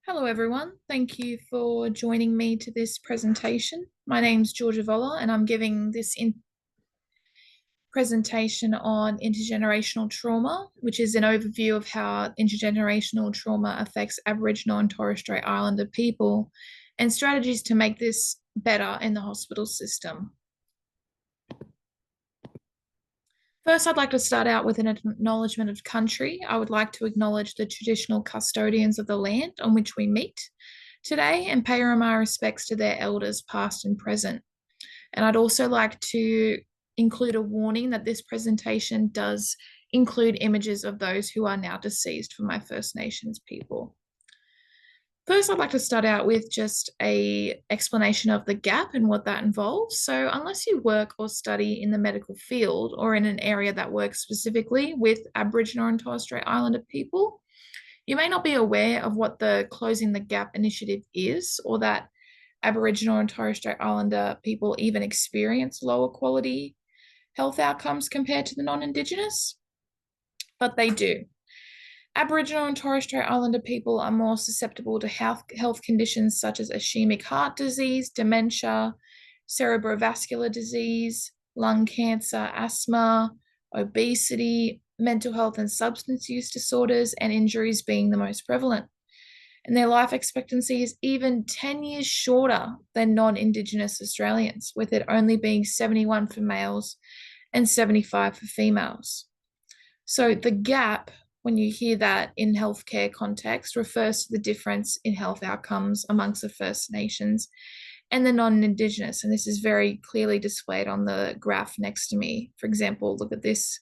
Hello, everyone. Thank you for joining me to this presentation. My name's Georgia Voller, and I'm giving this presentation on intergenerational trauma, which is an overview of how intergenerational trauma affects Aboriginal and Torres Strait Islander people and strategies to make this better in the hospital system. First, I'd like to start out with an acknowledgement of country. I would like to acknowledge the traditional custodians of the land on which we meet today and pay my respects to their elders, past and present. And I'd also like to include a warning that this presentation does include images of those who are now deceased for my First Nations people. First, I'd like to start out with just an explanation of the gap and what that involves. So unless you work or study in the medical field or in an area that works specifically with Aboriginal and Torres Strait Islander people, you may not be aware of what the Closing the Gap initiative is, or that Aboriginal and Torres Strait Islander people even experience lower quality health outcomes compared to the non-Indigenous, but they do. Aboriginal and Torres Strait Islander people are more susceptible to health conditions such as ischemic heart disease, dementia, cerebrovascular disease, lung cancer, asthma, obesity, mental health and substance use disorders, and injuries being the most prevalent. And their life expectancy is even 10 years shorter than non-Indigenous Australians, with it only being 71 for males and 75 for females. So the gap, when you hear that in healthcare context, refers to the difference in health outcomes amongst the First Nations and the non-Indigenous. And this is very clearly displayed on the graph next to me. For example, look at this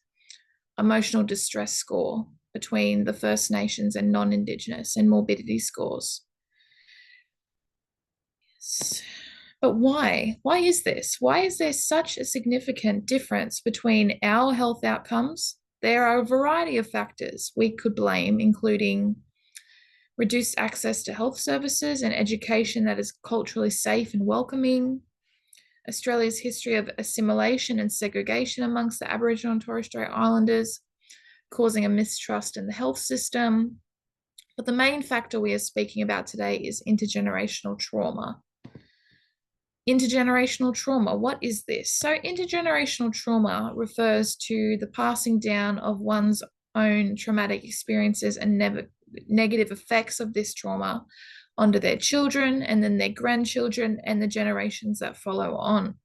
emotional distress score between the First Nations and non-Indigenous and morbidity scores. Yes. But why? Why is this? Why is there such a significant difference between our health outcomes? There are a variety of factors we could blame, including reduced access to health services and education that is culturally safe and welcoming, Australia's history of assimilation and segregation amongst the Aboriginal and Torres Strait Islanders, causing a mistrust in the health system. But the main factor we are speaking about today is intergenerational trauma. Intergenerational trauma, what is this? So intergenerational trauma refers to the passing down of one's own traumatic experiences and negative effects of this trauma onto their children and then their grandchildren and the generations that follow on.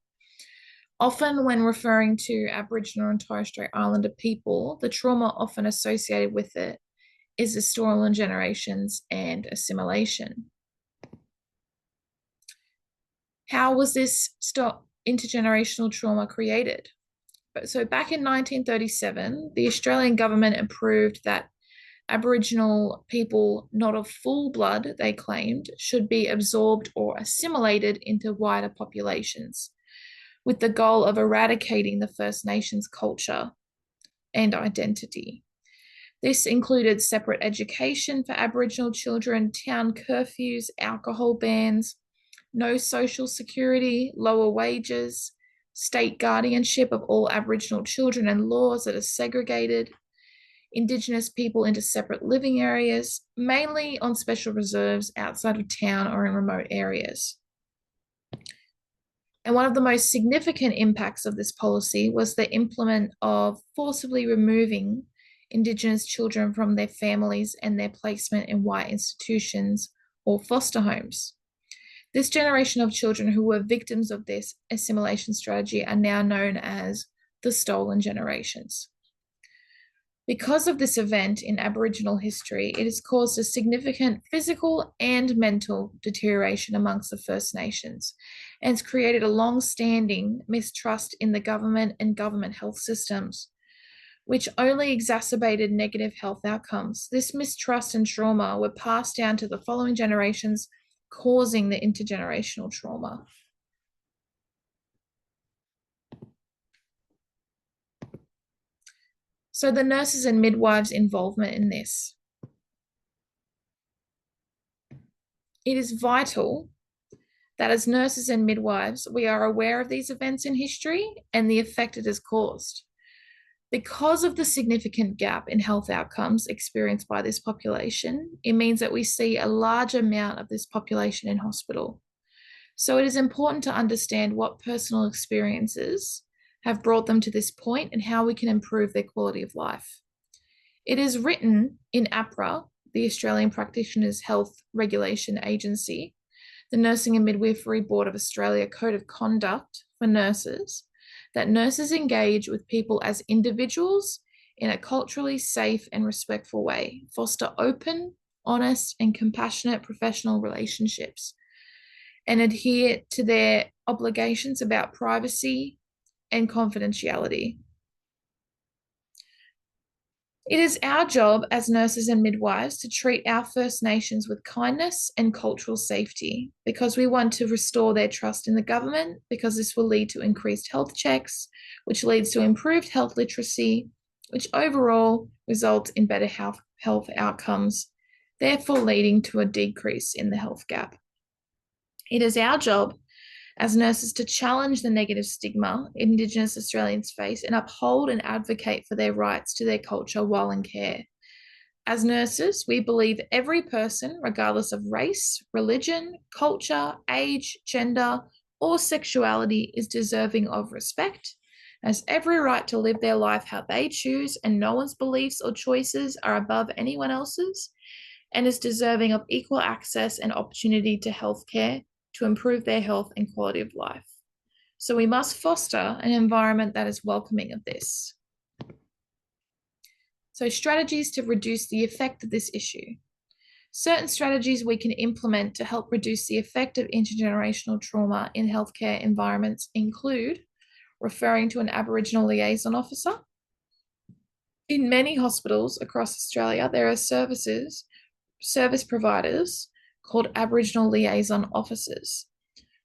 Often when referring to Aboriginal and Torres Strait Islander people, the trauma often associated with it is the stolen generations and assimilation. How was this intergenerational trauma created? So back in 1937, the Australian government approved that Aboriginal people not of full blood, they claimed, should be absorbed or assimilated into wider populations, with the goal of eradicating the First Nations culture and identity. This included separate education for Aboriginal children, town curfews, alcohol bans, no social security, lower wages, state guardianship of all Aboriginal children and laws that are segregated, Indigenous people into separate living areas, mainly on special reserves outside of town or in remote areas. And one of the most significant impacts of this policy was the implement of forcibly removing Indigenous children from their families and their placement in white institutions or foster homes. This generation of children who were victims of this assimilation strategy are now known as the stolen generations. Because of this event in Aboriginal history, it has caused a significant physical and mental deterioration amongst the First Nations and has created a long-standing mistrust in the government and government health systems, which only exacerbated negative health outcomes. This mistrust and trauma were passed down to the following generations, causing the intergenerational trauma. So the nurses and midwives' involvement in this. It is vital that as nurses and midwives, we are aware of these events in history and the effect it has caused. Because of the significant gap in health outcomes experienced by this population, it means that we see a large amount of this population in hospital. So it is important to understand what personal experiences have brought them to this point and how we can improve their quality of life. It is written in APRA, the Australian Practitioners Health Regulation Agency, the Nursing and Midwifery Board of Australia Code of Conduct for Nurses, that nurses engage with people as individuals in a culturally safe and respectful way, foster open, honest, and compassionate professional relationships, and adhere to their obligations about privacy and confidentiality. It is our job as nurses and midwives to treat our First Nations with kindness and cultural safety because we want to restore their trust in the government, because this will lead to increased health checks, which leads to improved health literacy, which overall results in better health outcomes, therefore leading to a decrease in the health gap. It is our job as nurses to challenge the negative stigma Indigenous Australians face and uphold and advocate for their rights to their culture while in care. As nurses, we believe every person, regardless of race, religion, culture, age, gender, or sexuality, is deserving of respect, has every right to live their life how they choose, and no one's beliefs or choices are above anyone else's, and is deserving of equal access and opportunity to healthcare to improve their health and quality of life. So we must foster an environment that is welcoming of this. So strategies to reduce the effect of this issue. Certain strategies we can implement to help reduce the effect of intergenerational trauma in healthcare environments include referring to an Aboriginal liaison officer. In many hospitals across Australia, there are service providers called Aboriginal liaison officers,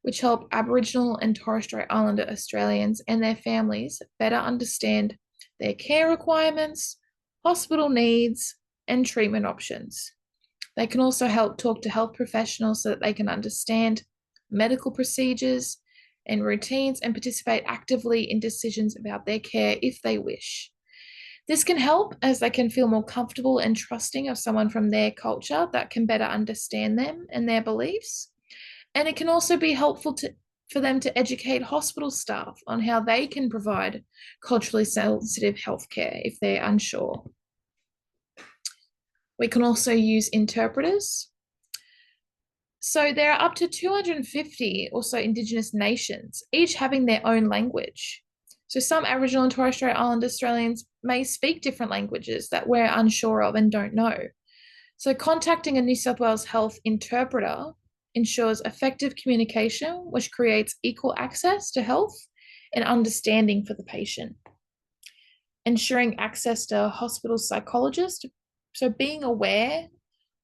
which help Aboriginal and Torres Strait Islander Australians and their families better understand their care requirements, hospital needs, and treatment options. They can also help talk to health professionals so that they can understand medical procedures and routines and participate actively in decisions about their care if they wish. This can help as they can feel more comfortable and trusting of someone from their culture that can better understand them and their beliefs. And it can also be helpful for them to educate hospital staff on how they can provide culturally sensitive healthcare if they're unsure. We can also use interpreters. So there are up to 250 or so Indigenous nations, each having their own language. So some Aboriginal and Torres Strait Islander Australians may speak different languages that we're unsure of and don't know. So contacting a New South Wales health interpreter ensures effective communication, which creates equal access to health and understanding for the patient. Ensuring access to a hospital psychologist. So being aware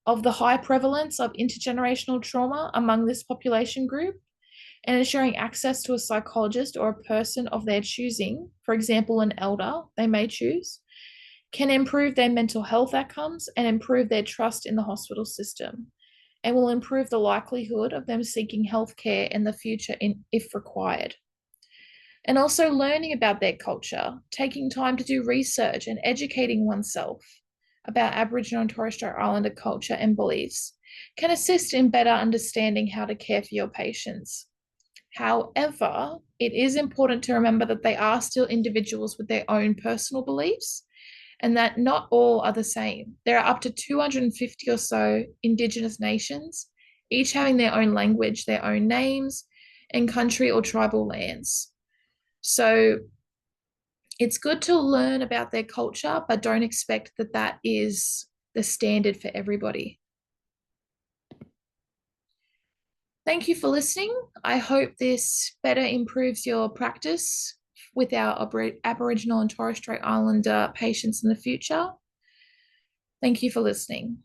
of the high prevalence of intergenerational trauma among this population group, and ensuring access to a psychologist or a person of their choosing, for example, an elder they may choose, can improve their mental health outcomes and improve their trust in the hospital system, and will improve the likelihood of them seeking healthcare in the future if required. And also learning about their culture, taking time to do research and educating oneself about Aboriginal and Torres Strait Islander culture and beliefs can assist in better understanding how to care for your patients. However, it is important to remember that they are still individuals with their own personal beliefs and that not all are the same. There are up to 250 or so Indigenous nations, each having their own language, their own names, and country or tribal lands. So it's good to learn about their culture, but don't expect that that is the standard for everybody. Thank you for listening. I hope this better improves your practice with our Aboriginal and Torres Strait Islander patients in the future. Thank you for listening.